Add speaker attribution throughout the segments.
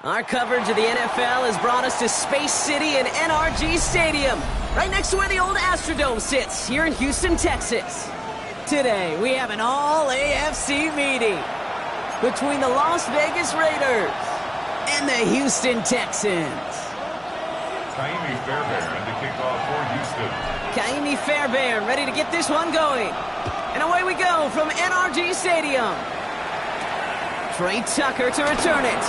Speaker 1: Our coverage of the NFL has brought us to Space City and NRG Stadium, right next to where the old Astrodome sits, here in Houston, Texas. Today, we have an all-AFC meeting between the Las Vegas Raiders and the Houston Texans.
Speaker 2: Kaimi Fairbairn to kick off for Houston.
Speaker 1: Kaimi Fairbairn ready to get this one going. And away we go from NRG Stadium. Trey Tucker to return it.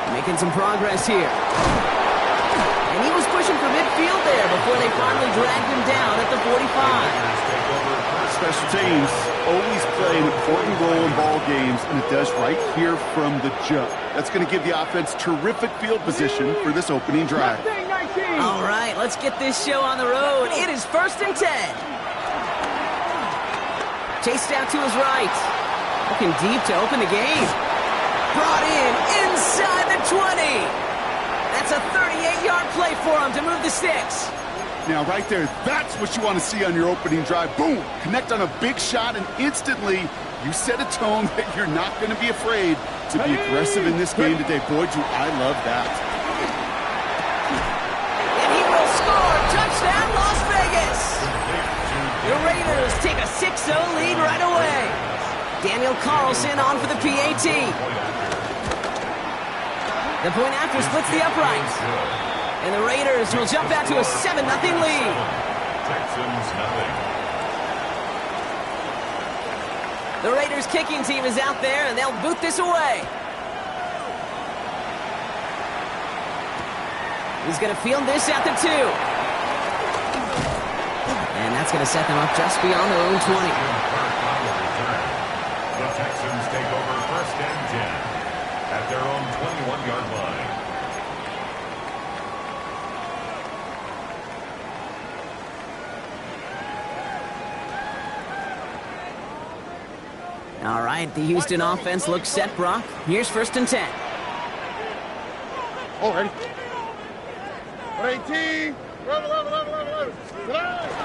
Speaker 1: Making some progress here. And he was pushing for midfield there before they finally dragged him down at the 45.
Speaker 3: Special teams always play an important role in ball games, and it does right here from the jump. That's going to give the offense terrific field position for this opening drive.
Speaker 1: All right, let's get this show on the road. It is 1st and 10. Chased out to his right. Looking deep to open the game. Brought in inside the 20. That's a 38-yard play for him to move the sticks.
Speaker 3: Now, right there, that's what you want to see on your opening drive. Boom! Connect on a big shot, and instantly you set a tone that you're not going to be afraid to be aggressive in this game today. Boy, do I love that.
Speaker 1: And he will score. Touchdown, Las Vegas. The Raiders take a 6-0 lead right away. Daniel Carlson on for the PAT. The point after splits the uprights. And the Raiders will jump out to a 7-0 lead.
Speaker 2: Texans nothing.
Speaker 1: The Raiders kicking team is out there, and they'll boot this away. He's going to field this at the 2. And that's going to set them up just beyond their own 20.
Speaker 2: The Texans take over 1st and 10 at their own 21-yard line.
Speaker 1: All right, the Houston offense looks set, Brock. Here's 1st and 10.
Speaker 3: Oh, ready? 18.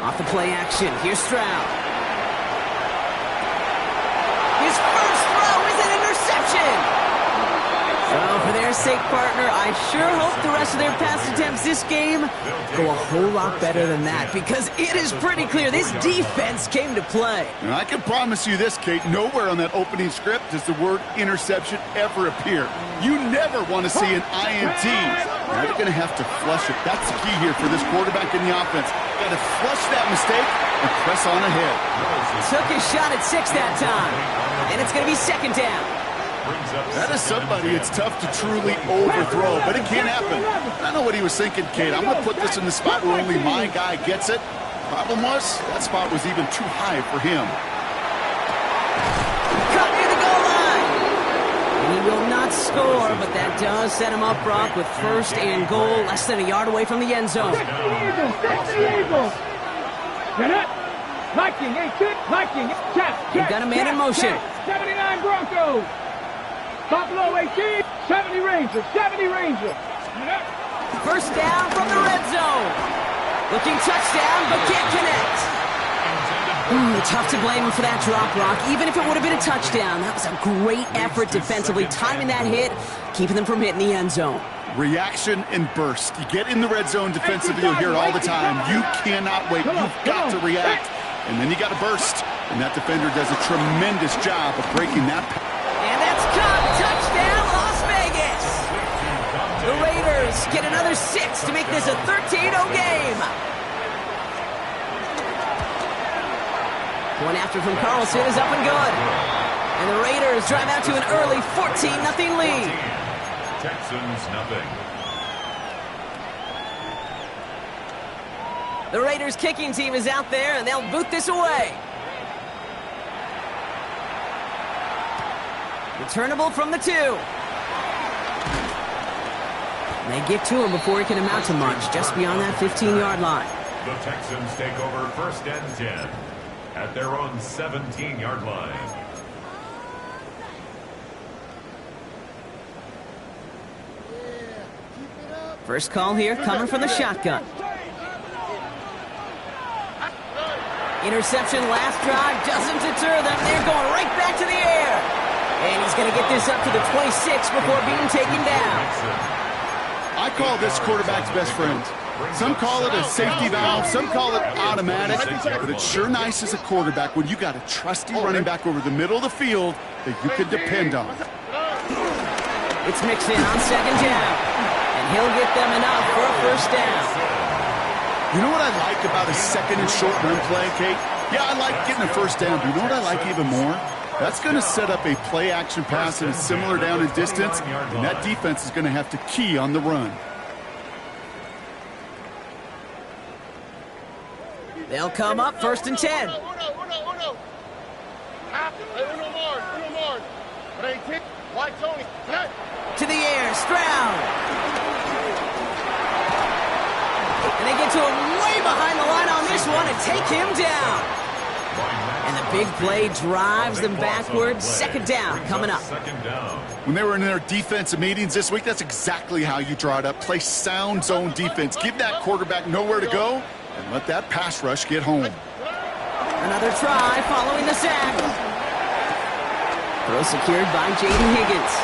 Speaker 1: Off the play action. Here's Stroud. His first throw is an interception. So for their sake, partner, I sure hope the rest of their pass attempts this game go a whole lot better than that, because it is pretty clear this defense came to play.
Speaker 3: And I can promise you this, Kate, nowhere on that opening script does the word interception ever appear. You never want to see an INT. Now they're going to have to flush it. That's the key here for this quarterback in the offense. Got to flush that mistake and press on ahead.
Speaker 1: Took his shot at 6 that time, and it's going to be 2nd down.
Speaker 3: That is somebody it's tough to truly overthrow, but it can happen. I know what he was thinking, Kate. I'm going to put this in the spot where only my guy gets it. Problem was, that spot was even too high for him.
Speaker 1: Cut near the goal line. And he will not score, but that does set him up, Brock, with 1st and goal, less than a yard away from the end zone.
Speaker 4: Get it. Viking, 8-6, Viking, check.
Speaker 1: You've got a man in motion.
Speaker 4: 79 Broncos. Buffalo 18, 70 Rangers, 70 Rangers.
Speaker 1: 1st down from the red zone. Looking touchdown, but can't connect. Tough to blame him for that drop, Brock. Even if it would have been a touchdown, that was a great effort defensively, timing that hit, keeping them from hitting the end zone.
Speaker 3: Reaction and burst. You get in the red zone defensively, you'll hear it all the time. You cannot wait. You've got to react. And then you got to burst. And that defender does a tremendous job of breaking that.
Speaker 1: And that's caught. Touchdown, Las Vegas. The Raiders get another 6 to make this a 13-0 game. One after from Carlson is up and good. And the Raiders drive out to an early 14-0 lead.
Speaker 2: Texans nothing.
Speaker 1: The Raiders kicking team is out there, and they'll boot this away. Returnable from the 2. They get to him before he can amount to much, just beyond that 15-yard line.
Speaker 2: The Texans take over 1st and 10 at their own 17-yard line.
Speaker 1: First call here coming from the shotgun. Interception last drive doesn't deter them. They're going right back to the air. And he's going to get this up to the 26 before being taken down.
Speaker 3: I call this quarterback's best friend. Some call it a safety valve, some call it automatic, but it's sure nice as a quarterback when you got a trusty running back over the middle of the field that you can depend on.
Speaker 1: It's Mixon on 2nd down, and he'll get them enough for a 1st down.
Speaker 3: You know what I like about a 2nd and short run play, Kate? Yeah, I like getting a 1st down, but you know what I like even more? That's going to set up a play-action pass in a similar down and distance, and that defense is going to have to key on the run.
Speaker 1: They'll come up 1st and 10. To the air, Stroud. And they get to him way behind the line on this one and take him down. And the big play drives them backwards. 2nd down coming up.
Speaker 3: When they were in their defensive meetings this week, that's exactly how you draw it up. Play sound zone defense. Give that quarterback nowhere to go and let that pass rush get home.
Speaker 1: Another try following the sack. Throw secured by Jaden Higgins.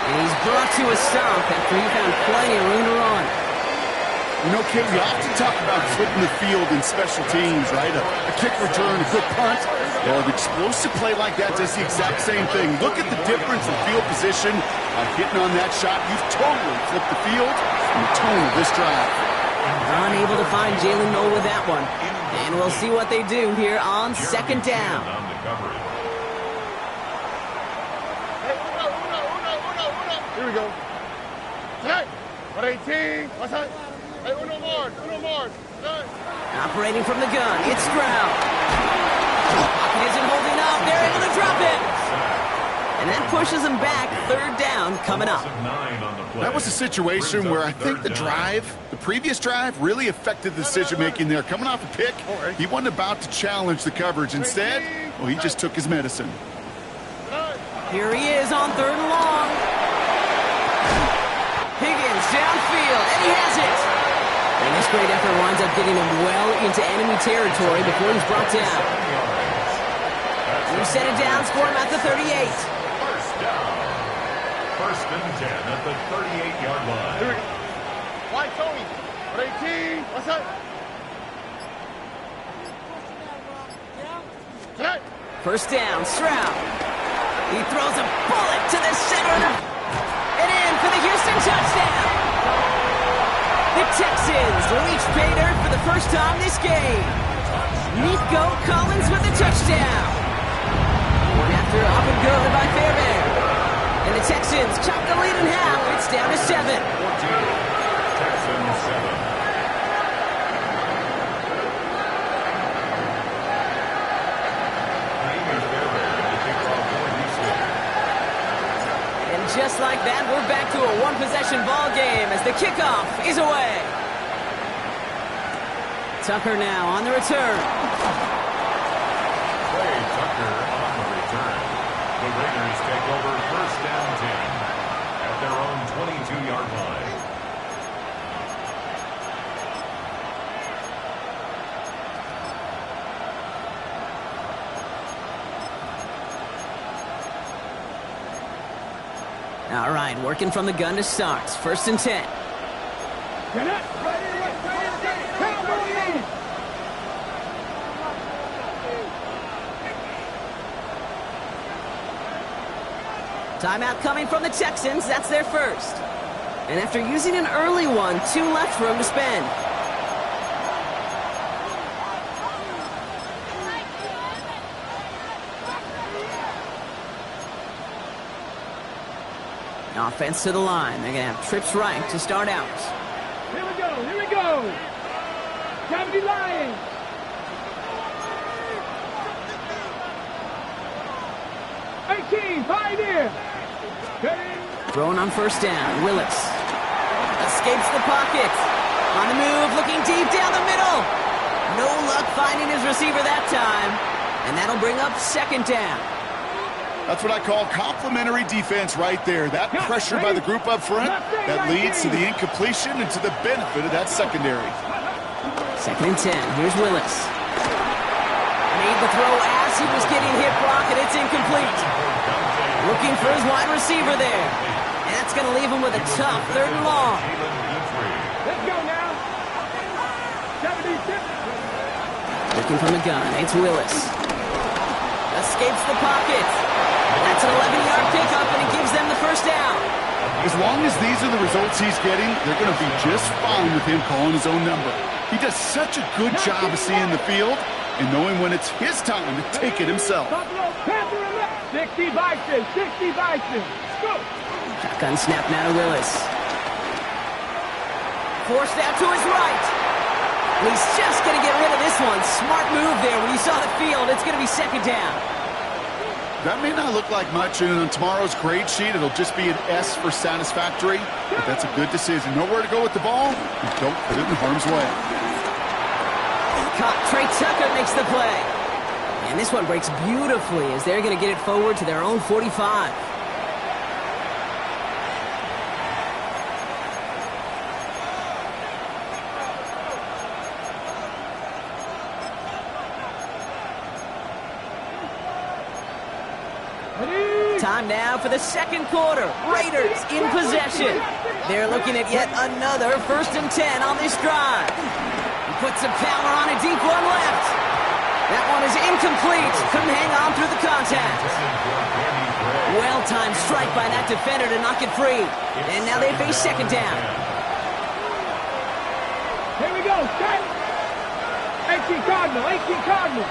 Speaker 1: And he's brought to a stop after he found plenty of room to run.
Speaker 3: You know, Kate, we often talk about flipping the field in special teams, right? A kick return, a good punt. Well, an explosive play like that does the exact same thing. Look at the difference in field position. By hitting on that shot, you've totally flipped the field and the tone of this drive.
Speaker 1: Unable to find Jalen Noel with that one. And we'll see what they do here on 2nd down.
Speaker 5: Here we go. Tonight, 18. What's that? Hey, uno more.
Speaker 1: Operating from the gun, it's Stroud. Pocket isn't holding up. They're able to drop it. And that pushes them back. 3rd down coming up.
Speaker 3: That was a situation where I think the previous drive, really affected the decision-making there. Coming off a pick, he wasn't about to challenge the coverage. Instead, well, he just took his medicine.
Speaker 1: Here he is on 3rd and long. Higgins downfield, and he has it. And this great effort winds up getting him well into enemy territory before he's brought down. You set it down, score him at the 38.
Speaker 2: 1st down. 1st and 10 at the 38-yard line.
Speaker 5: Why, Tony? 18. What's that? Tonight.
Speaker 1: 1st down, Stroud. He throws a bullet to the center. And in for the Houston touchdown. The Texans reach pay dirt for the first time this game. Nico Collins with the touchdown. After up and good by Fairbairn. And the Texans chop the lead in half. It's down to 7.
Speaker 2: 14. Texans 7.
Speaker 1: Just like that, we're back to a one-possession ball game as the kickoff is away. Tucker now on the return.
Speaker 2: Play Tucker on the return. The Raiders take over 1st and 10 at their own 22-yard line.
Speaker 1: All right, working from the gun to start. 1st and 10. Timeout coming from the Texans. That's their first. And after using an early one, 2 left for him to spend. Offense to the line. They're going to have trips right to start out.
Speaker 4: Here we go. Cavity Lions. Pioneer.
Speaker 1: Throwing on 1st down. Willis. A escapes the pocket. On the move, looking deep down the middle. No luck finding his receiver that time. And that'll bring up second down.
Speaker 3: That's what I call complimentary defense right there. That pressure by the group up front, that leads to the incompletion and to the benefit of that secondary.
Speaker 1: Second and 10. Here's Willis. Made the throw as he was getting hit, Brock, and it's incomplete. Looking for his wide receiver there. And that's going to leave him with a tough third and long.
Speaker 4: Let's go now. 76.
Speaker 1: Looking from the gun. It's Willis. Escapes the pocket. That's an 11-yard pickup, and it gives them the first down.
Speaker 3: As long as these are the results he's getting, they're going to be just fine with him calling his own number. He does such a good job of seeing the field and knowing when it's his time to take it himself.
Speaker 4: 60 Bison, 60 Bison. Go.
Speaker 1: Shotgun snap now to Willis. Forced out to his right. He's just going to get rid of this one. Smart move there. When you saw the field, it's going to be second down.
Speaker 3: That may not look like much, and on tomorrow's grade sheet, it'll just be an S for satisfactory, but that's a good decision. Nowhere to go with the ball, and don't put it in harm's way.
Speaker 1: Caught. Trey Tucker makes the play. And this one breaks beautifully as they're going to get it forward to their own 45. Time now for the second quarter. Raiders in possession. They're looking at yet another 1st and 10 on this drive. He puts some power on a deep one left. That one is incomplete. Couldn't hang on through the contact. Well-timed strike by that defender to knock it free. And now they face second down.
Speaker 4: Here we go. Set. 18 Cardinal. 18 Cardinal.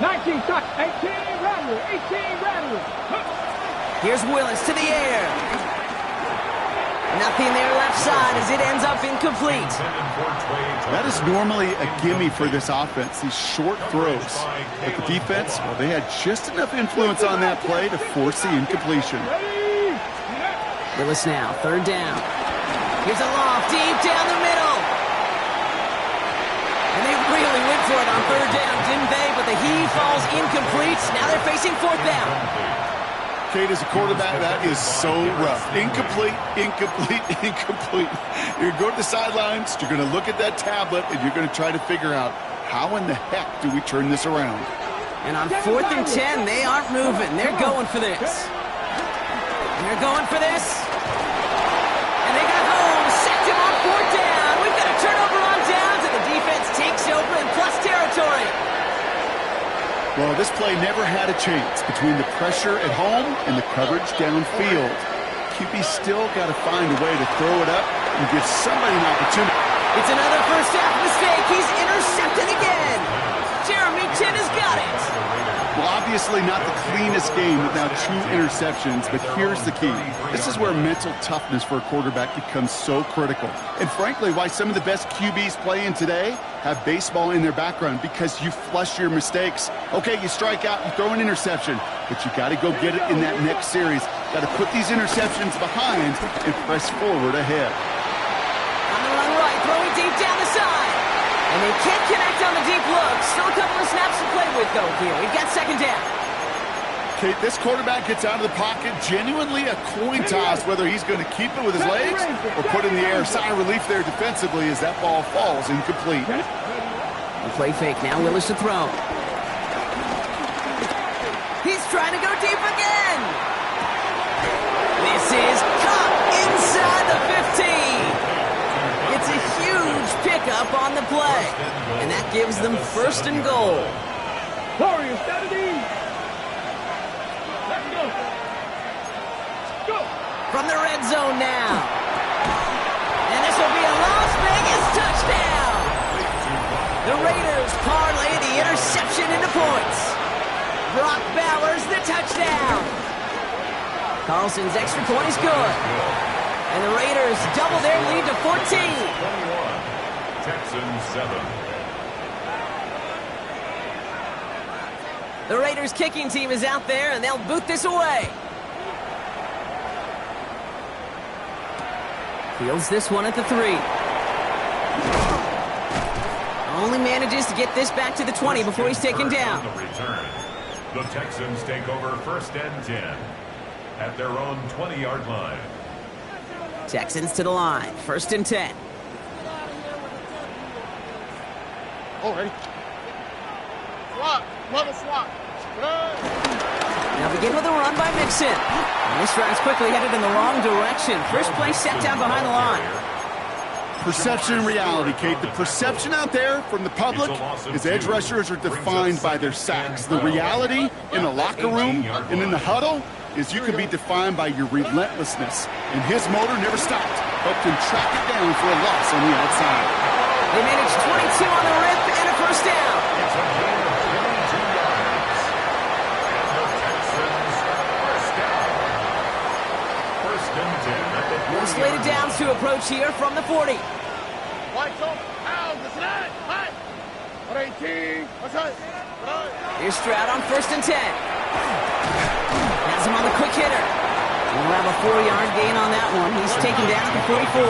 Speaker 4: 19 Tuck. 18 Rattler. 18 Rattler.
Speaker 1: Here's Willis to the air. Nothing there left side as it ends up incomplete.
Speaker 3: That is normally a gimme for this offense, these short throws. But the defense, well, they had just enough influence on that play to force the incompletion.
Speaker 1: Willis now, third down. Here's a loft deep down the middle. And they really went for it on third down, didn't they? But the heave falls incomplete. Now they're facing fourth down.
Speaker 3: Kate, as a quarterback, that is so rough. Incomplete, incomplete, incomplete. You're going to go to the sidelines, you're going to look at that tablet, and you're going to try to figure out how in the heck do we turn this around.
Speaker 1: And on 4th and 10, they aren't moving. They're going for this. And they're going for this. And they got home. Sacked him on 4th down. We've got a turnover on downs, and the defense takes over in plus territory.
Speaker 3: Well, this play never had a chance between the pressure at home and the coverage downfield. QB still got to find a way to throw it up and give somebody an opportunity.
Speaker 1: It's another first half mistake. He's intercepted again. Jeremy Chin has got it.
Speaker 3: Well, obviously not the cleanest game with now 2 interceptions, but here's the key. This is where mental toughness for a quarterback becomes so critical. And frankly, why some of the best QBs playing today have baseball in their background, because you flush your mistakes. Okay, you strike out, you throw an interception, but you got to go get it in that next series. Got to put these interceptions behind and press forward ahead.
Speaker 1: On the run right, throwing deep down the side. And they can't connect on the deep look. Still a couple of snaps to play with, though, here. We've got second down.
Speaker 3: Kate, this quarterback gets out of the pocket, genuinely a coin toss whether he's going to keep it with his legs or put in the air. Sigh of relief there defensively as that ball falls incomplete.
Speaker 1: The play fake, now Willis to throw. He's trying to go deep again. This is caught inside the 15. It's a huge pickup on the play. And that gives them 1st and goal.
Speaker 4: Warriors, 70. Let's go. Go.
Speaker 1: From the red zone now. And this will be a Las Vegas touchdown. The Raiders parlay the interception into points. Brock Bowers the touchdown. Carlson's extra point is good. And the Raiders double their lead to 14.
Speaker 2: 21. Texans 7.
Speaker 1: The Raiders kicking team is out there, and they'll boot this away. Fields this one at the 3. Only manages to get this back to the 20 before he's taken down.
Speaker 2: On the return, the Texans take over 1st and 10 at their own 20-yard line.
Speaker 1: Texans to the line. 1st and 10.
Speaker 5: Oh, ready. Swap. Mother swap.
Speaker 1: Now begin with a run by Mixon. And this drive's quickly headed in the wrong direction. First play set down behind the line.
Speaker 3: Perception and reality, Kate. The perception out there from the public is edge rushers are defined by their sacks. The reality in the locker room and in the huddle is you can be defined by your relentlessness. And his motor never stopped. Helped him track it down for a loss on the outside.
Speaker 1: They managed 22 on the rip and a first down.
Speaker 2: It's a gain of 22 yards. And the Texans first down. 1st and 10 at the 40.
Speaker 1: Slated downs to approach here from the 40.
Speaker 5: White zone. Out. Listen to that. High. 18. What's that?
Speaker 1: Here's Stroud on 1st and 10. Has him on the quick hitter. We'll have a 4-yard gain on that one. He's taken down at the 44.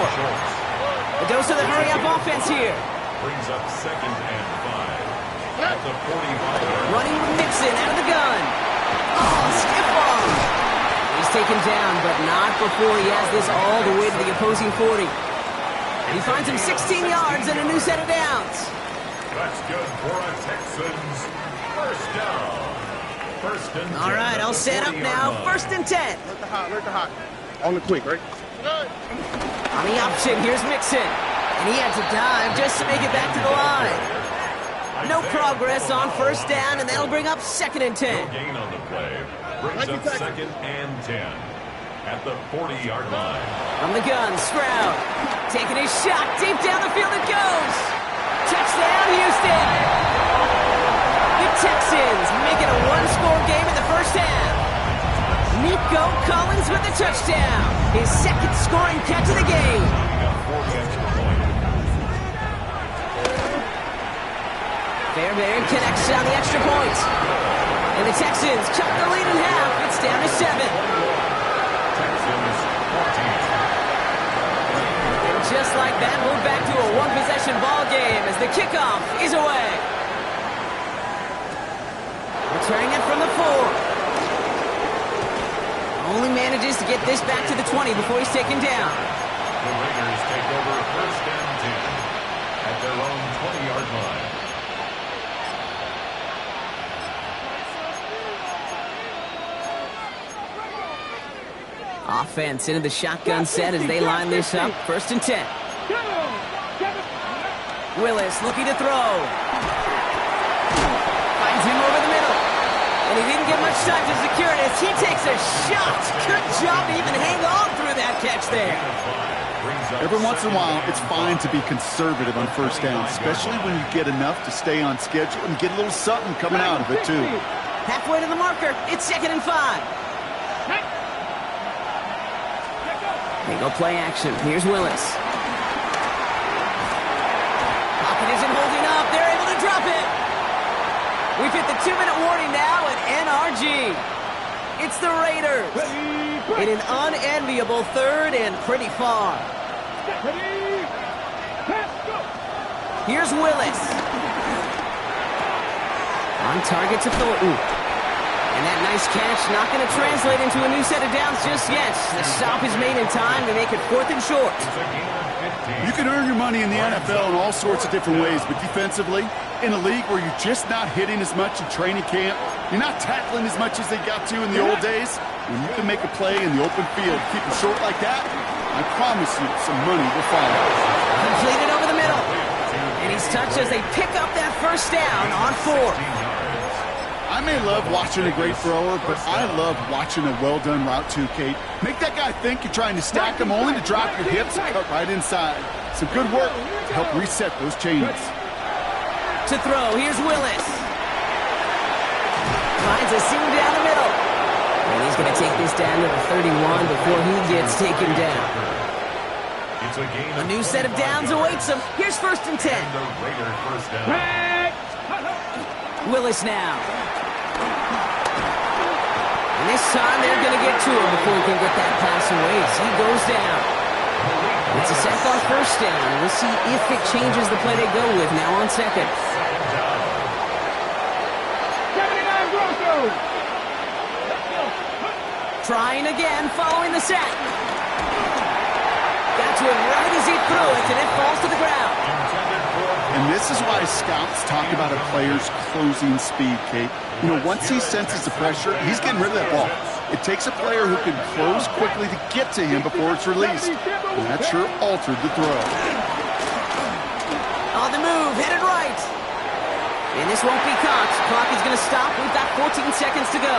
Speaker 1: The dose of the hurry-up offense here.
Speaker 2: Brings up 2nd and 5 at the 45.
Speaker 1: Running with Mixon out of the gun. Oh, stiff arm. He's taken down, but not before he has this all the way to the opposing 40. And he finds him 16 yards and a new set of downs.
Speaker 2: That's good for a Texans first down. 1st and 10.
Speaker 1: All right, I'll set up now. 1st and 10.
Speaker 5: Let the hot. Let the hot. On the quick, right?
Speaker 1: On the option, here's Mixon. And he had to dive just to make it back to the line. No progress on 1st down, and that'll bring up 2nd and 10.
Speaker 2: No gain on the play. Brings up 2nd and 10 at the 40-yard line.
Speaker 1: From the gun, Stroud. Taking his shot. Deep down the field it goes. Touchdown, Houston. The Texans make it a one-score game in the first half. Nico Collins with the touchdown. His 2nd scoring catch of the game. Fairbairn connects on the extra point. And the Texans cut the lead in half. It's down to 7.
Speaker 2: Texans 14.
Speaker 1: And just like that, we're back to a one-possession ball game as the kickoff is away. Returning it from the 4. Only manages to get this back to the 20 before he's taken down.
Speaker 2: The Raiders take over 1st and 10 at their own 20-yard line.
Speaker 1: Offense into the shotgun set as they line this up. 1st and 10. Willis looking to throw. Finds him over the middle. And he didn't get much time to secure it as he takes a shot. Good job to even hang on through that catch there.
Speaker 3: Every once in a while, it's fine to be conservative on 1st down, especially when you get enough to stay on schedule and get a little something coming out of it, too.
Speaker 1: Halfway to the marker. It's 2nd and 5. They go play action. Here's Willis. Pocket isn't holding up. They're able to drop it. We've hit the 2-minute warning now at NRG. It's the Raiders in an unenviable 3rd and pretty far. Here's Willis. On target to Thornton. And that nice catch not going to translate into a new set of downs just yet. The stop is made in time to make it 4th and short.
Speaker 3: You can earn your money in the NFL in all sorts of different ways, but defensively, in a league where you're just not hitting as much in training camp, you're not tackling as much as they got to in the old days, when you can make a play in the open field, keep it short like that, I promise you some money will follow.
Speaker 1: Completed over the middle. And he's touched as they pick up that 1st down on 4.
Speaker 3: I may love watching a great thrower, but I love watching a well-done route too, Kate. Make that guy think you're trying to stack him only to drop your hips and cut right inside. Some good work to help reset those chains.
Speaker 1: To throw, here's Willis. Finds a seam down the middle. And he's going to take this down to the 31 before he gets taken down. A new set of downs awaits him. Here's 1st and 10. Willis now. And this time they're going to get to him before he can get that pass away. So he goes down. It's a sack on first down. We'll see if it changes the play they go with now on second.
Speaker 4: 79 Broncos.
Speaker 1: Trying again, following the sack. Got to it right as he threw it, and it falls to the ground.
Speaker 3: And this is why scouts talk about a player's closing speed, Kate. You know, once he senses the pressure, he's getting rid of that ball. It takes a player who can close quickly to get to him before it's released. And that sure altered the throw.
Speaker 1: On the move, headed right. And this won't be caught. Clock is going to stop. We've got 14 seconds to go.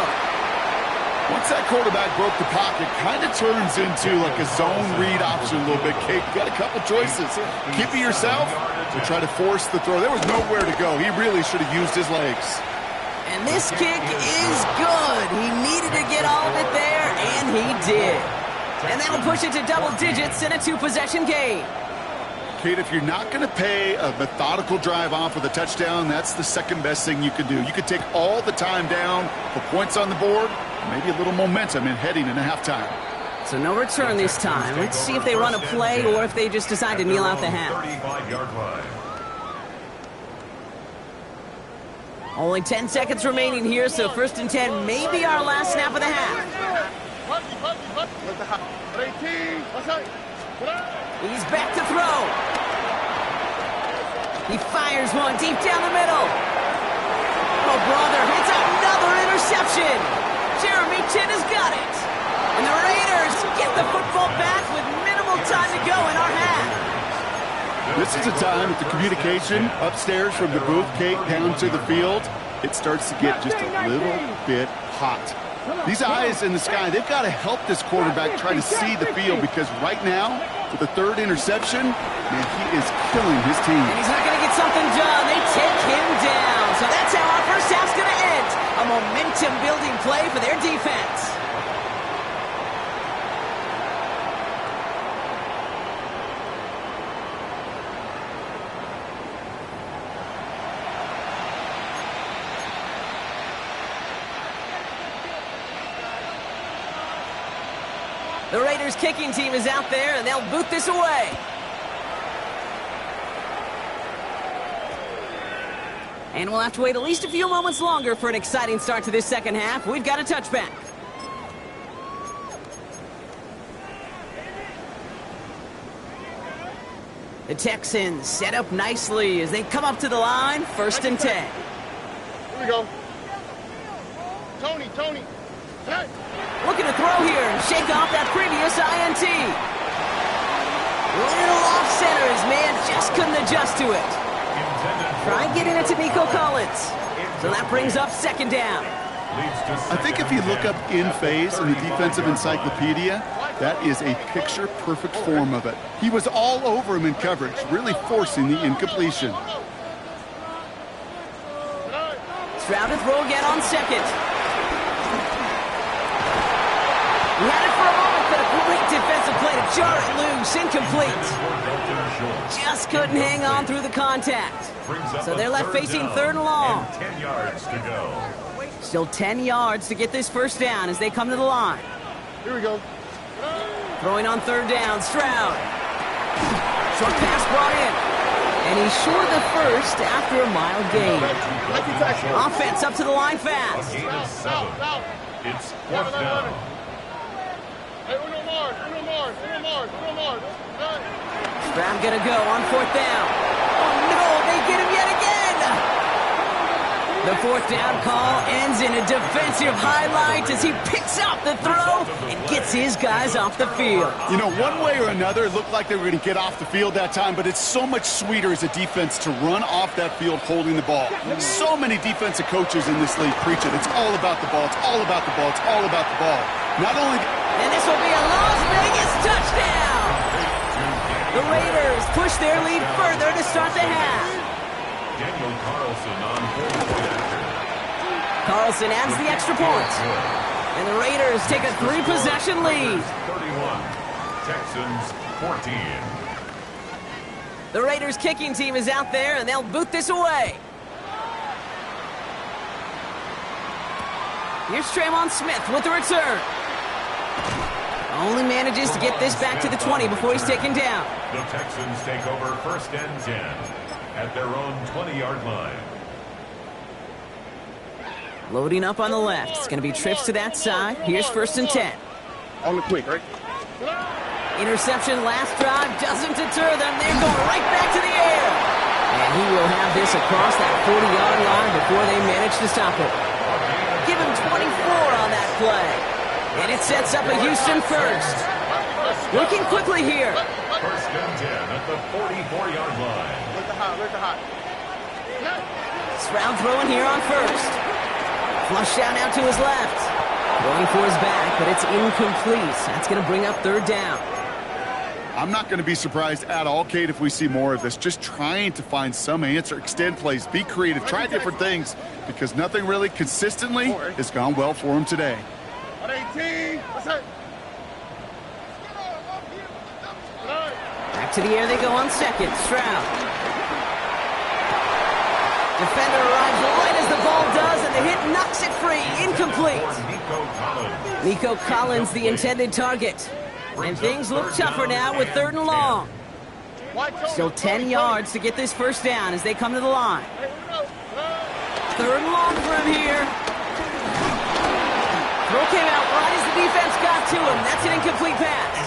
Speaker 3: Once that quarterback broke the pocket, kind of turns into like a zone read option a little bit, Kate. You got a couple choices. Keep it yourself or try to force the throw. There was nowhere to go. He really should have used his legs.
Speaker 1: And this kick is good. He needed to get all of it there, and he did. And that'll push it to double digits in a two-possession game.
Speaker 3: Kate, if you're not going to pay a methodical drive off with a touchdown, that's the second best thing you could do. You could take all the time down, put points on the board, maybe a little momentum in heading into halftime.
Speaker 1: So no return this time. Let's see if they run a play or if they just decide to kneel out the half.
Speaker 2: 35-yard line.
Speaker 1: Only 10 seconds remaining here, so 1st and 10 may be our last snap of the half.
Speaker 5: 18, what's up?
Speaker 1: He's back to throw. He fires one deep down the middle. Oh, brother, it's another interception. Jeremy Chin has got it. And the Raiders get the football back with minimal time to go in our half.
Speaker 3: This is a time that the communication upstairs from the booth, Kate, down to the field, it starts to get just a little bit hot. These eyes in the sky, they've got to help this quarterback try to see the field because right now, with the third interception, man, he is killing his team.
Speaker 1: And he's not going to get something done. They take him down. So that's how our first half's going to end. A momentum-building play for their defense. The Raiders kicking team is out there, and they'll boot this away. And we'll have to wait at least a few moments longer for an exciting start to this second half. We've got a touchback. The Texans set up nicely as they come up to the line, 1st and 10.
Speaker 5: Here we go. Tony. Hey.
Speaker 1: Looking to throw here and shake off that previous INT. Little off center, his man just couldn't adjust to it. Try getting it to Nico Collins. So that brings up 2nd down.
Speaker 3: I think if you look up in phase in the defensive encyclopedia, that is a picture-perfect form of it. He was all over him in coverage, really forcing the incompletion.
Speaker 1: Stroud to throw again on 2nd. He had it for a moment, but a great defensive play to jar it loose, incomplete. Just couldn't hang on through the contact. So they're left facing 3rd and long.
Speaker 2: 10 yards to go.
Speaker 1: Still 10 yards to get this first down as they come to the line.
Speaker 5: Here we go.
Speaker 1: Throwing on 3rd down, Stroud. Short pass brought in. And he's short of the first after a mild gain. Offense up to the line fast.
Speaker 2: A gain of 7. It's 4th down.
Speaker 5: Hey, uno more.
Speaker 1: Stroud gonna go on 4th down. Oh no, they get him yet again. The 4th down call ends in a defensive highlight as he picks up the throw and gets his guys off the field.
Speaker 3: You know, one way or another, it looked like they were going to get off the field that time, but it's so much sweeter as a defense to run off that field holding the ball. So many defensive coaches in this league preach it. It's all about the ball. It's all about the ball. It's all about the ball. Not only...
Speaker 1: And this will be a Las Vegas touchdown! The Raiders push their lead further to start the half.
Speaker 2: Daniel Carlson on 4th after.
Speaker 1: Carlson adds the extra point. And the Raiders take a 3-possession lead.
Speaker 2: 31. Texans 14.
Speaker 1: The Raiders kicking team is out there, and they'll boot this away. Here's Traymon Smith with the return. Only manages to get this back to the 20 before he's taken down.
Speaker 2: The Texans take over 1st and 10 at their own 20-yard line.
Speaker 1: Loading up on the left. It's going to be trips to that side. Here's 1st and 10.
Speaker 5: On the quick, right?
Speaker 1: Interception last drive doesn't deter them. They're going right back to the air. And he will have this across that 40-yard line before they manage to stop it. Give him 24 on that play. And it sets up a Houston first. Working quickly here.
Speaker 2: 1st and 10 at the 44-yard line.
Speaker 5: Look the hot.
Speaker 1: Stroud throwing here on 1st. Flush down out to his left. Going for his back, but it's incomplete. That's going to bring up 3rd down.
Speaker 3: I'm not going to be surprised at all, Kate, if we see more of this. Just trying to find some answer, extend plays, be creative, try different things, because nothing really consistently has gone well for him today.
Speaker 5: 118. What's that?
Speaker 1: Back to the air they go on 2nd. Stroud. Defender arrives right as the ball does, and the hit knocks it free. Incomplete. Nico Collins, the intended target. And things look tougher now with 3rd and long. Still 10 yards to get this 1st down as they come to the line. 3rd and long for him here. Throw came out right as the defense got to him. That's an incomplete pass.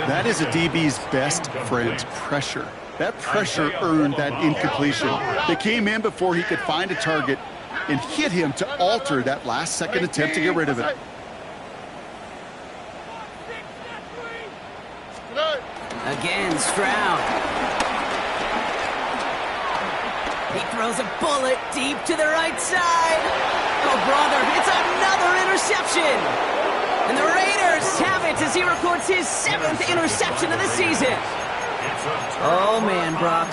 Speaker 3: That is a DB's best friend, pressure. That pressure earned that incompletion. They came in before he could find a target and hit him to alter that last-second attempt to get rid of it.
Speaker 1: Again, Stroud. He throws a bullet deep to the right side. Oh, brother, it's another interception. And the Raiders have it as he records his 7th interception of the season. Oh, man, Brock,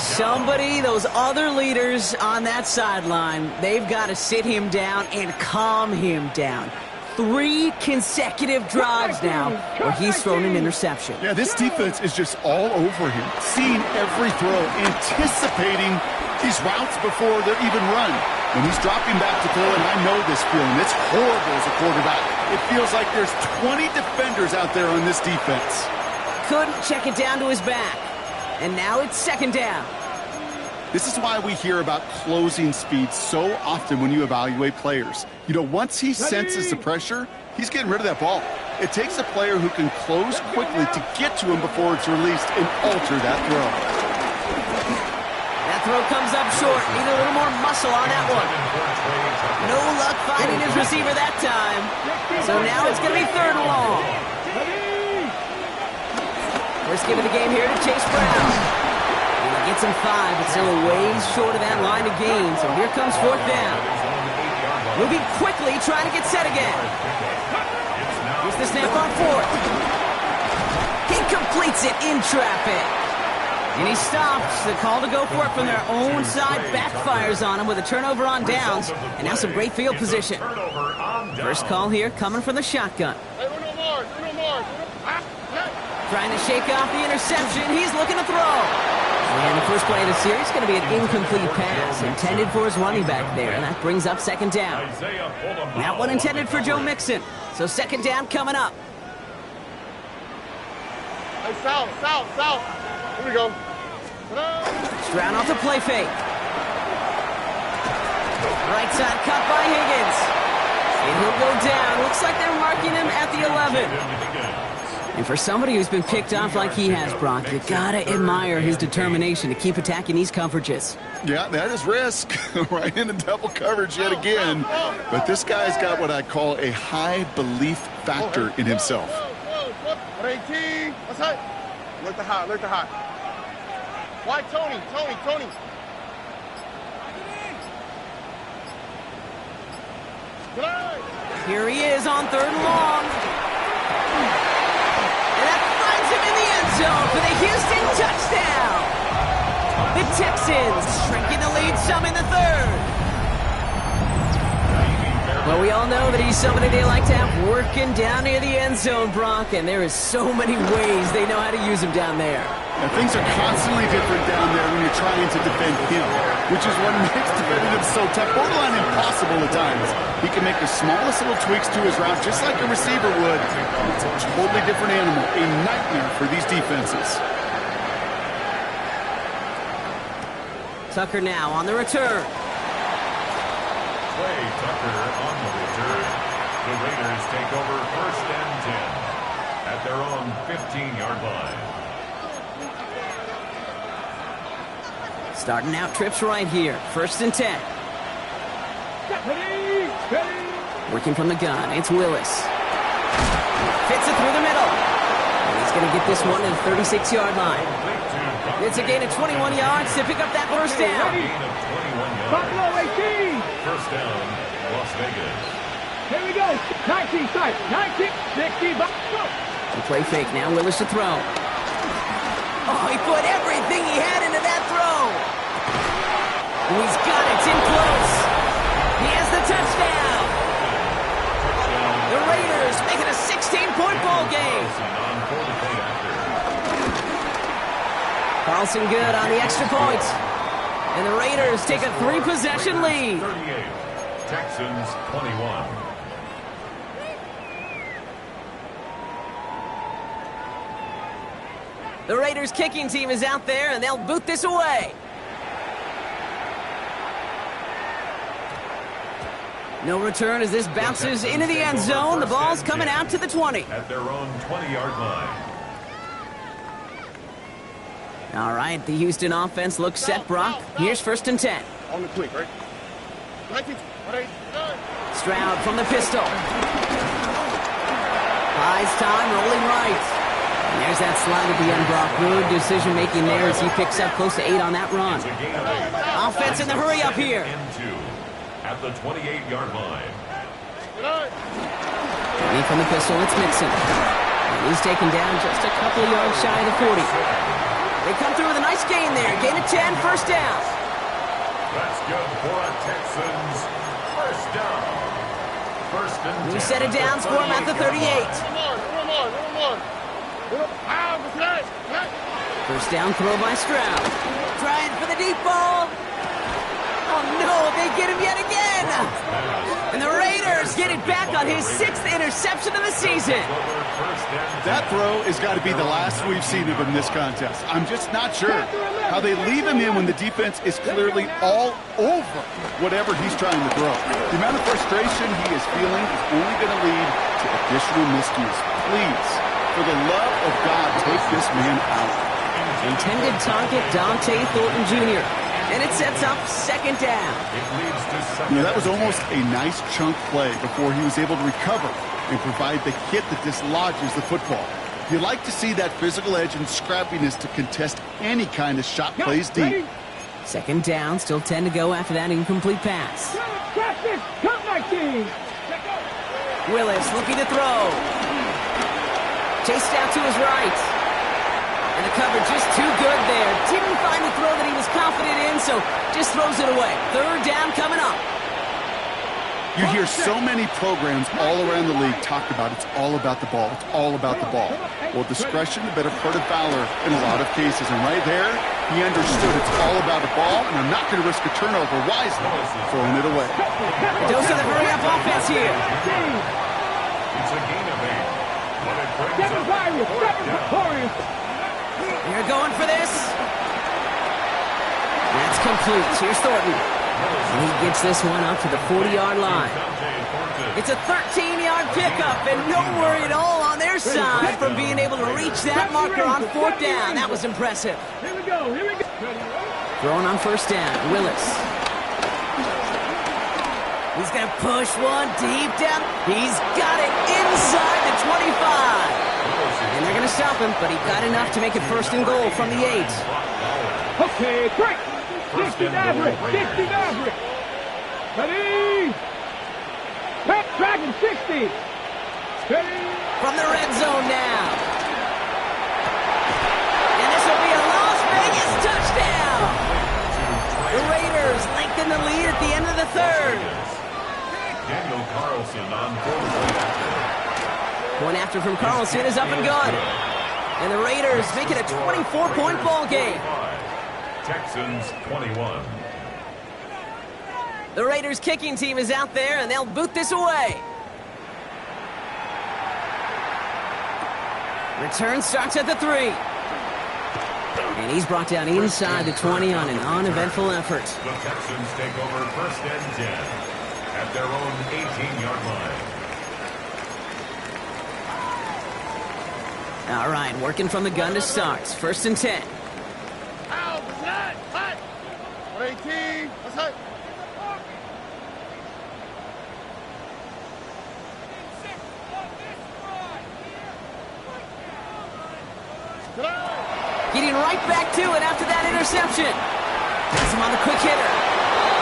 Speaker 1: those other leaders on that sideline, they've got to sit him down and calm him down. 3 consecutive drives now where he's thrown an interception.
Speaker 3: Yeah, this defense is just all over him, seeing every throw, anticipating these routes before they're even run. When he's dropping back to throw, and I know this feeling, it's horrible as a quarterback. It feels like there's 20 defenders out there on this defense.
Speaker 1: Couldn't check it down to his back. And now it's 2nd down.
Speaker 3: This is why we hear about closing speed so often when you evaluate players. You know, once he senses the pressure, he's getting rid of that ball. It takes a player who can close quickly to get to him before it's released and alter that throw.
Speaker 1: That throw comes up short. Need a little more muscle on that one. No luck finding his receiver that time. So now it's going to be 3rd and long. First give of the game here to Chase Brown. He gets him 5, but still a ways short of that line of gain. So here comes 4th down. Moving quickly, trying to get set again. Here's the snap on 4th. He completes it in traffic. And he stops. The call to go for it from their own side backfires on him with a turnover on downs. And now some great field position. First call here coming from the shotgun. Trying to shake off the interception. He's looking to throw. And the first play of the series is going to be an incomplete pass intended for his running back there. And that brings up 2nd down. That one intended for Joe Mixon. So 2nd down coming up.
Speaker 5: Hey, south. Here we go.
Speaker 1: Stroud off the play fake. Right side cut by Higgins. And he'll go down. Looks like they're marking him at the 11. And for somebody who's been picked off like he has, Brock, you gotta admire his determination to keep attacking these coverages.
Speaker 3: Yeah, that is risk. Right into double coverage yet again. But this guy's got what I call a high belief factor in himself.
Speaker 5: 18. What's that? Look the hot. Why Tony?
Speaker 1: Here he is on 3rd and long. And that finds him in the end zone for the Houston touchdown. The Texans shrinking the lead some in the 3rd. Well, we all know that he's somebody they like to have working down near the end zone, Brock, and there is so many ways they know how to use him down there.
Speaker 3: Now, things are constantly different down there when you're trying to defend him, which is what makes defending him so tough, borderline impossible at times. He can make the smallest little tweaks to his route, just like a receiver would. It's a totally different animal, a nightmare for these defenses.
Speaker 1: Tucker now on the return.
Speaker 2: Play Tucker on the return. The Raiders take over 1st and 10 at their own 15-yard line.
Speaker 1: Starting out trips right here. 1st and 10. Working from the gun. It's Willis. Fits it through the middle. And he's going to get this one to the 36-yard line. It's a gain of 21 yards to pick up that first down.
Speaker 2: Gain of 21 yards.
Speaker 4: Buffalo 18.
Speaker 2: First down, Las Vegas.
Speaker 4: Here we go. 19 sight. 19, 60, Buffalo.
Speaker 1: The play fake now. Willis to throw. Oh, he put everything he had into that throw. Oh, he's got it. It's in close. He has the touchdown. The Raiders make it a 16-point ball game. Carlson good on the extra point. And the Raiders take a 3-possession lead.
Speaker 2: 38, Texans 21.
Speaker 1: The Raiders kicking team is out there, and they'll boot this away. No return as this bounces into the end zone. The ball's coming out to the 20.
Speaker 2: At their own 20-yard line.
Speaker 1: All right, the Houston offense looks set, Brock. Here's 1st and 10.
Speaker 5: On the quick, right? 19,
Speaker 1: Stroud from the pistol. Buys time, rolling right. And there's that slide at the end, Brock. Good decision-making there as he picks up close to 8 on that run.
Speaker 2: It's a gain of 8.
Speaker 1: Offense in the hurry up here.
Speaker 2: Into at the 28-yard line.
Speaker 1: Coming from the pistol, it's Mixon. And he's taken down just a couple of yards shy of the 40. They come through with a nice gain there. Gain of 10, first down.
Speaker 2: That's good for a Texans first down. 1st and 10.
Speaker 1: We set it down, score him at the 38. First down throw by Stroud. Trying for the deep ball. Oh no, they get him yet again. And the Raiders get it back on his 6th interception of the season.
Speaker 3: That throw has got to be the last we've seen of him this contest. I'm just not sure how they leave him in when the defense is clearly all over whatever he's trying to throw. The amount of frustration he is feeling is only going to lead to additional miscues. Please, for the love of God, take this man out.
Speaker 1: Intended target, Dante Thornton Jr. And it sets up 2nd down.
Speaker 3: That was almost a nice chunk play before he was able to recover and provide the hit that dislodges the football. You like to see that physical edge and scrappiness to contest any kind of shot plays deep.
Speaker 1: 2nd down, still 10 to go after that incomplete pass. Willis looking to throw. Chased out to his right. And the cover just too good there. Didn't find the throw that he was confident in, so just throws it away. 3rd down coming up.
Speaker 3: You hear so many programs all around the league talk about it's all about the ball. It's all about the ball. Well, discretion, the better part of valor in a lot of cases. And right there, he understood it's all about the ball, and I'm not going to risk a turnover wisely, throwing it away.
Speaker 1: Dose of the hurry-up offense here.
Speaker 2: It's a gain of 8. But it brings up 4th down.
Speaker 1: They're going for this. That's complete. Here's Thornton. And he gets this one up to the 40-yard line. It's a 13-yard pickup, and no worry at all on their side from being able to reach that marker on 4th down. That was impressive.
Speaker 4: Here we go.
Speaker 1: Throwing on 1st down, Willis. He's going to push one deep down. He's got it inside the 25. And they're going to stop him, but he got enough to make it 1st and goal from the 8.
Speaker 4: Okay, break. 60 Maverick. 60 Maverick. Ready. Dragon 60. Ready.
Speaker 1: From the red zone now. And this will be a Las Vegas touchdown. The Raiders lengthen the lead at the end of the 3rd.
Speaker 2: Daniel Carlson on
Speaker 1: Point after from Carlson is up and good. And the Raiders make it a 24-point ball game.
Speaker 2: Texans 21.
Speaker 1: The Raiders kicking team is out there, and they'll boot this away. Return starts at the 3. And he's brought down inside the 20 on an uneventful effort.
Speaker 2: The Texans take over 1st and 10 at their own 18-yard line.
Speaker 1: All right, working from the gun to start. 1st and 10.
Speaker 5: Out, hut, hut. 118, let's hut.
Speaker 1: Getting right back to it after that interception. Has him on the quick hitter.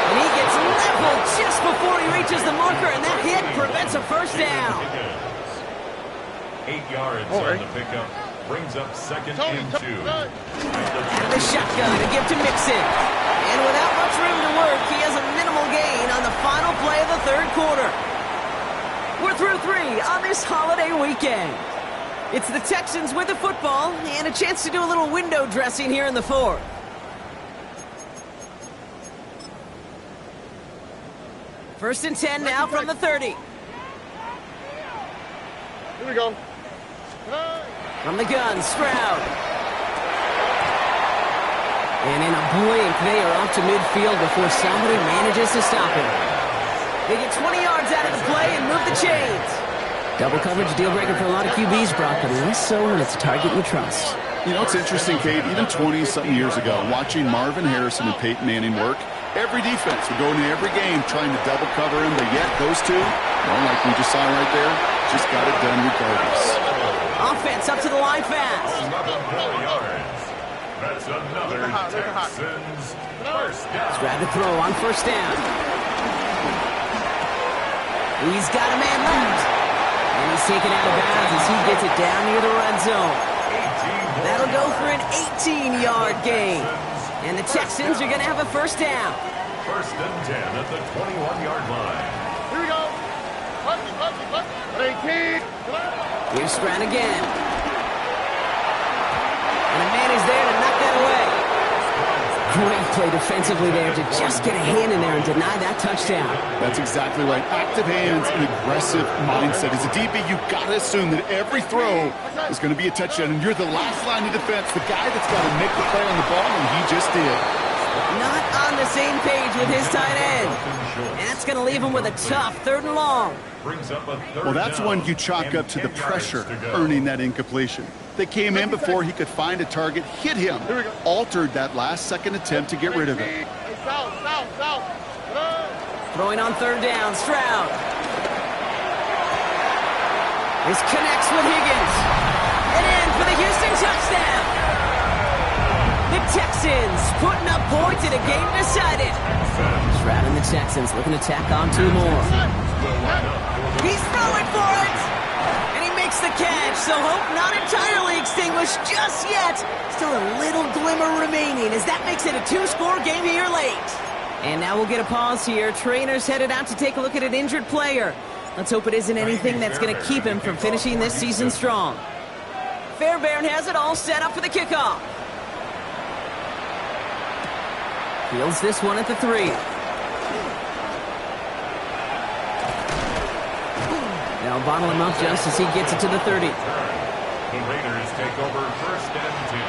Speaker 1: And he gets leveled just before he reaches the marker, and that hit prevents a first down.
Speaker 2: 8 yards on the pickup. Brings up 2nd and 2.
Speaker 1: Out of the shotgun to give to Mixon. And without much room to work, he has a minimal gain on the final play of the 3rd quarter. We're through 3 on this holiday weekend. It's the Texans with the football and a chance to do a little window dressing here in the 4th. First and 10 now from the 30.
Speaker 5: Here we go.
Speaker 1: From the gun, Stroud. And in a blink, they are off to midfield before somebody manages to stop him. They get 20 yards out of the play and move the chains. Double coverage, deal breaker for a lot of QBs, Brock, but less so when it's a target you trust.
Speaker 3: You know, it's interesting, Kate, even 20-something years ago, watching Marvin Harrison and Peyton Manning work, every defense would go into every game trying to double cover him, but yet those two, well, like we just saw right there, just got it done regardless.
Speaker 1: Offense up to the line fast.
Speaker 2: Another 4 yards. That's another Texans first down.
Speaker 1: Grab the throw on 1st down. He's got a man loose. And he's taken out of bounds as he gets it down near the red zone. That'll go for an 18-yard gain. And the Texans are going to have a first down.
Speaker 2: 1st and 10 at the 21-yard line.
Speaker 5: Here we go. 18.
Speaker 1: Here's Stroud again. And a man is there to knock that away. Great play defensively there to just get a hand in there and deny that touchdown.
Speaker 3: That's exactly right. Active hands and aggressive mindset. As a DB, you've got to assume that every throw is going to be a touchdown, and you're the last line of defense, the guy that's got to make the play on the ball, and he just did.
Speaker 1: Not on the same page with his tight end. And that's going to leave him with a tough 3rd and long.
Speaker 3: Well, that's one you chalk up to the pressure earning that incompletion. They came in before he could find a target, hit him, altered that last-second attempt to get rid of it.
Speaker 1: Throwing on 3rd down, Stroud. This connects with Higgins. And in for the Houston touchdown. The Texans putting up points in a game decided. Stroud and the Texans looking to tack on 2 more. He's throwing for it. And he makes the catch, so hope not entirely extinguished just yet. Still a little glimmer remaining as that makes it a 2-score game here late. And now we'll get a pause here. Trainers headed out to take a look at an injured player. Let's hope it isn't anything that's going to keep him from finishing this season strong. Fairbairn has it all set up for the kickoff. Fields this one at the 3. They'll bottle him up just as he gets it to the 30.
Speaker 2: The Raiders take over 1st and 10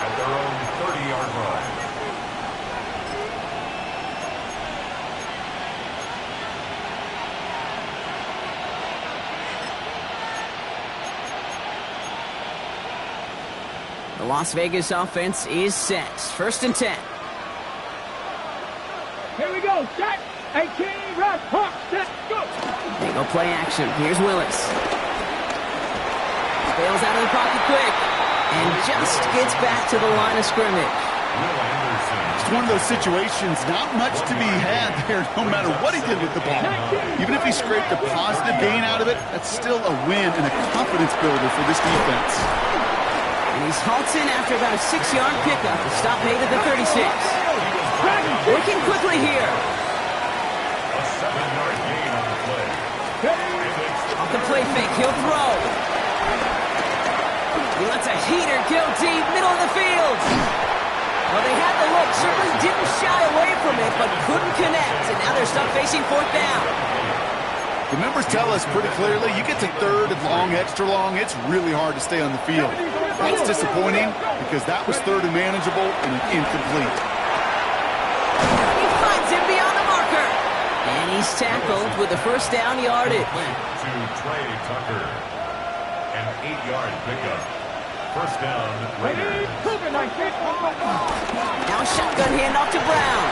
Speaker 2: at their own 30-yard line.
Speaker 1: The Las Vegas offense is set. 1st and 10.
Speaker 4: Here we go. Set. 18. Run. Hawk. Set. Go.
Speaker 1: They go play action. Here's Willis. Bails out of the pocket quick. And just gets back to the line of scrimmage.
Speaker 3: It's one of those situations, not much to be had there, no matter what he did with the ball. Even if he scraped a positive gain out of it, that's still a win and a confidence builder for this defense.
Speaker 1: And he's halted after about a 6-yard pickup to stop Pate at the 36. Working quickly here.
Speaker 2: A 7-yard gain on the
Speaker 1: play fake. He'll throw. He lets a heater go deep, middle of the field. Well, they had the look, certainly didn't shy away from it, but couldn't connect. And now they're stuck facing fourth down.
Speaker 3: The members tell us pretty clearly, you get to third and long, extra long, it's really hard to stay on the field. That's disappointing because that was third and manageable and an incomplete.
Speaker 1: He finds him beyond the marker. And he's tackled with the first down yardage.
Speaker 2: To Trey Tucker. An 8-yard pickup. First down, Raiders.
Speaker 1: Now a shotgun handoff to Brown.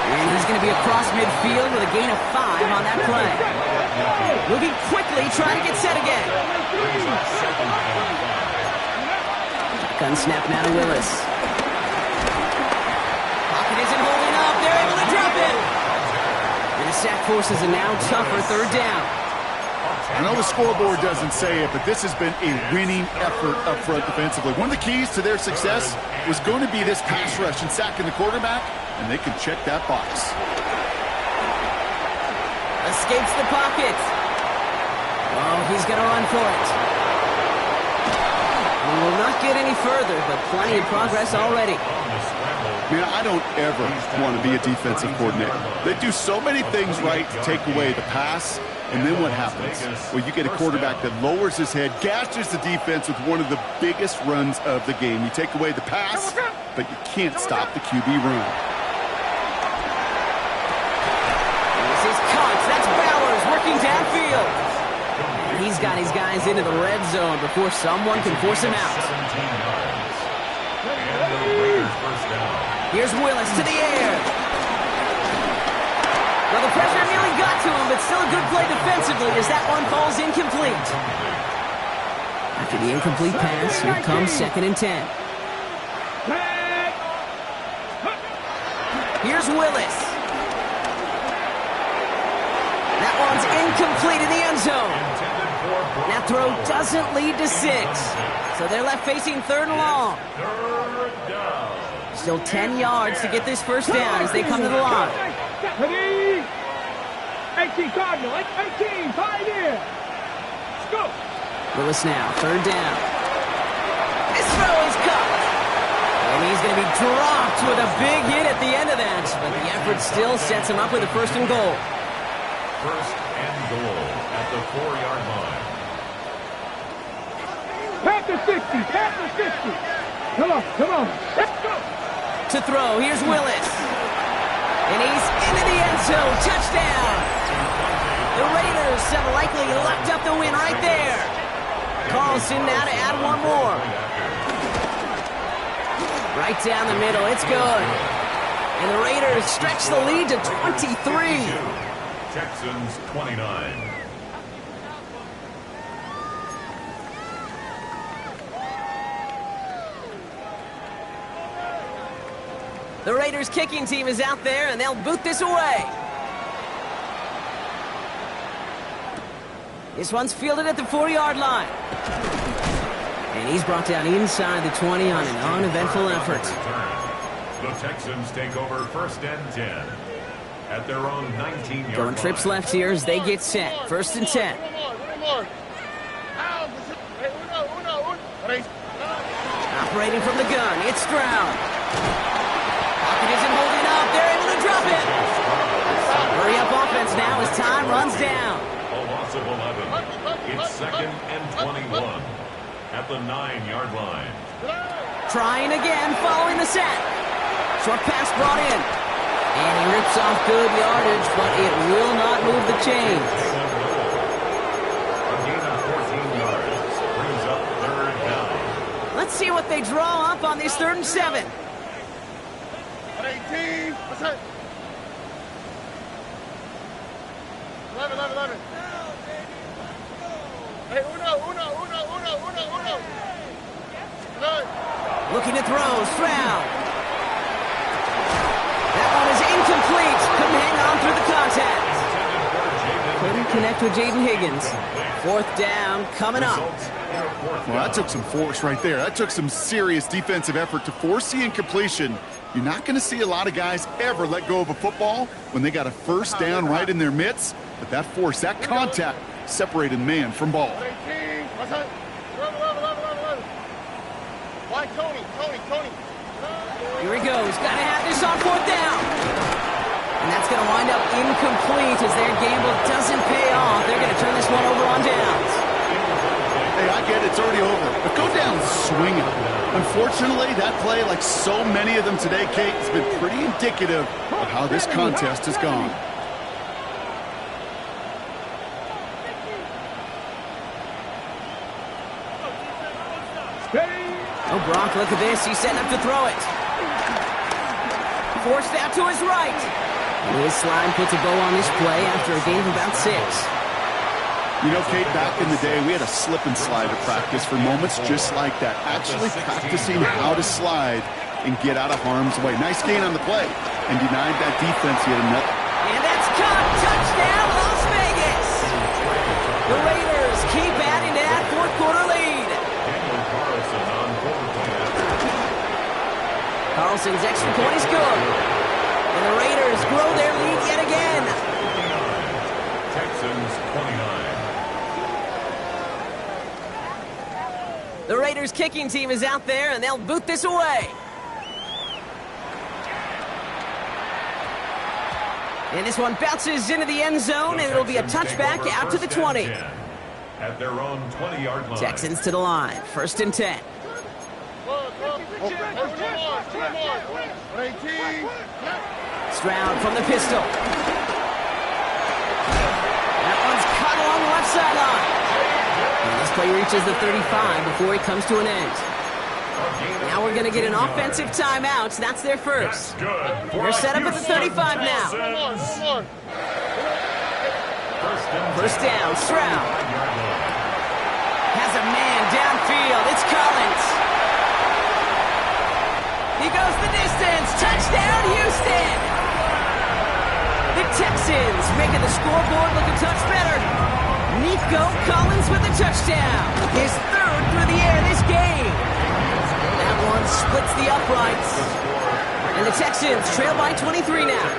Speaker 1: And he's going to be across midfield with a gain of 5 on that play. Moving quickly, trying to get set again. Gun snap now to Willis. Pocket isn't holding up. They're able to drop it. And the sack forces a now tougher third down.
Speaker 3: I know the scoreboard doesn't say it, but this has been a winning effort up front defensively. One of the keys to their success was going to be this pass rush and sacking the quarterback, and they can check that box.
Speaker 1: Escapes the pocket. Oh, he's going to run for it. We will not get any further, but plenty of progress already.
Speaker 3: Man, I don't ever want to be a defensive coordinator. They do so many things right to take away the pass, and then what happens? Well, you get a quarterback that lowers his head, gashes the defense with one of the biggest runs of the game. You take away the pass, but you can't stop the QB run.
Speaker 1: This is Cox. That's Bowers working downfield. He's got his guys into the red zone before someone can force him out.
Speaker 2: 17 yards. And the Raiders first down.
Speaker 1: Here's Willis to the air. Well, the pressure nearly got to him, but still a good play defensively as that one falls incomplete. After the incomplete pass, here comes 2nd and 10. Here's Willis. That one's incomplete in the end zone. That throw doesn't lead to 6. So they're left facing third and long.
Speaker 2: Third down.
Speaker 1: Still 10 yards to get this first down as they come to the line.
Speaker 4: 18 Cardinal, 18, pioneer. Let's go.
Speaker 1: Willis now, third down. This throw is caught. And he's going to be dropped with a big hit at the end of that. But the effort still sets him up with a first and goal.
Speaker 2: First and goal at the 4-yard line.
Speaker 4: Pass the 60, pass the 60. Come on, let's go.
Speaker 1: To throw, here's Willis. And he's into the end zone, touchdown. The Raiders have likely locked up the win right there. Carlson now to add one more. Right down the middle, it's good. And the Raiders stretch the lead to 23.
Speaker 2: Texans 29.
Speaker 1: The Raiders kicking team is out there, and they'll boot this away. This one's fielded at the 4-yard line. And he's brought down inside the 20 on an uneventful effort.
Speaker 2: The Texans take over first and 10 at their own 19-yard line.
Speaker 1: Going trips left here as they get set. First and 10. Operating from the gun, it's Stroud. Pocket isn't holding up. They're able to drop it. Hurry up offense now as time runs down.
Speaker 2: A loss of 11. It's 2nd and 21 at the 9-yard line.
Speaker 1: Trying again following the sack. Short pass brought in. And he rips off good yardage, but it will not move the chains.
Speaker 2: A gain of 14 yards brings up third down.
Speaker 1: Let's see what they draw up on this 3rd and 7.
Speaker 5: 18, what's that? 11. Hey, uno.
Speaker 1: Looking to throw, Stroud. That one is incomplete. Couldn't hang on through the contact. Couldn't connect with Jaden Higgins. 4th down coming up.
Speaker 3: Well, that took some force right there. That took some serious defensive effort to force the incompletion. You're not going to see a lot of guys ever let go of a football when they got a first down right in their midst. But that force, that contact, separated man from ball.
Speaker 5: 18, what's that? 11. Why, Tony?
Speaker 1: Here he goes. Got to have this on 4th down. And that's going to wind up incomplete as their gamble doesn't pay off. They're going to turn this one over on downs.
Speaker 3: Hey, I get it. It's already over. But go down swinging. Unfortunately, that play, like so many of them today, Kate, has been pretty indicative of how this contest has gone.
Speaker 1: Oh, Brock, look at this. He's setting up to throw it. Forced out to his right. His slide puts a bow on this play after a gain of about 6.
Speaker 3: You know, Kate, back in the day, we had a slip and slide to practice for moments just like that. Actually practicing how to slide and get out of harm's way. Nice gain on the play and denied that defense yet another.
Speaker 1: And that's caught. Touchdown, Las Vegas. The Raiders keep adding to that 4th quarter lead. Carlson's extra point is good. And the Raiders grow their lead yet again.
Speaker 2: Texans 29.
Speaker 1: The Raiders kicking team is out there, and they'll boot this away. And this one bounces into the end zone, and it'll be a touchback out to the 20.
Speaker 2: At their own 20-yard line.
Speaker 1: Texans to the line. 1st and 10.
Speaker 5: 18.
Speaker 1: Stroud from the pistol. That one's caught along the left sideline. And this play reaches the 35 before it comes to an end. Now we're going to get an offensive timeout. That's their first. They're set up at the 35 now. First down, Stroud. Has a man downfield. It's Collins. He goes the distance. Touchdown, Houston. The Texans making the scoreboard look a touch better. Nico Collins with a touchdown. His 3rd through the air this game. That one splits the uprights. And the Texans trail by 23 now.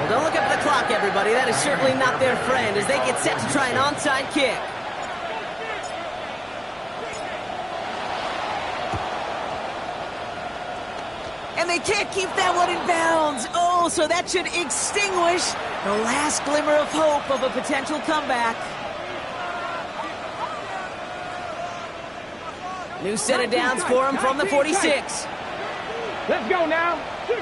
Speaker 1: Well, don't look up at the clock, everybody. That is certainly not their friend as they get set to try an onside kick. And they can't keep that one in bounds. Oh, so that should extinguish the last glimmer of hope of a potential comeback. New set of downs for him from the 46.
Speaker 4: Let's go now. 19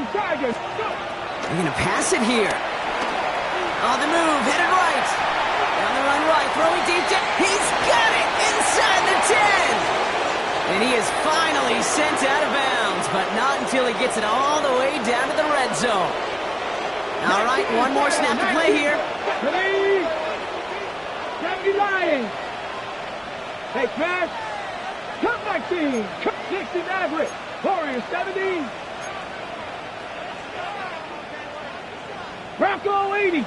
Speaker 4: Tigers.
Speaker 1: They're going to pass it here. On the move, headed right. Down the run right, throwing deep. He's got it inside the 10. And he is finally sent out of bounds, but not until he gets it all the way down to the red zone. All right, one more snap to play here.
Speaker 4: 70 Lions. Take pass. Cut 19. Cut 60 Maverick. Warriors 70. Bronco 80.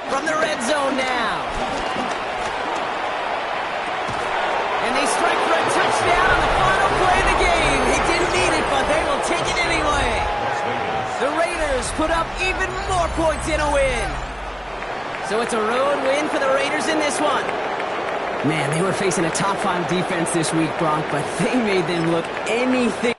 Speaker 1: From the red zone now. And they strike for a touchdown on the final play of the game. He didn't need it, but they will take it anyway. The Raiders put up even more points in a win. So it's a road win for the Raiders in this one. Man, they were facing a top 5 defense this week, Gronk, but they made them look anything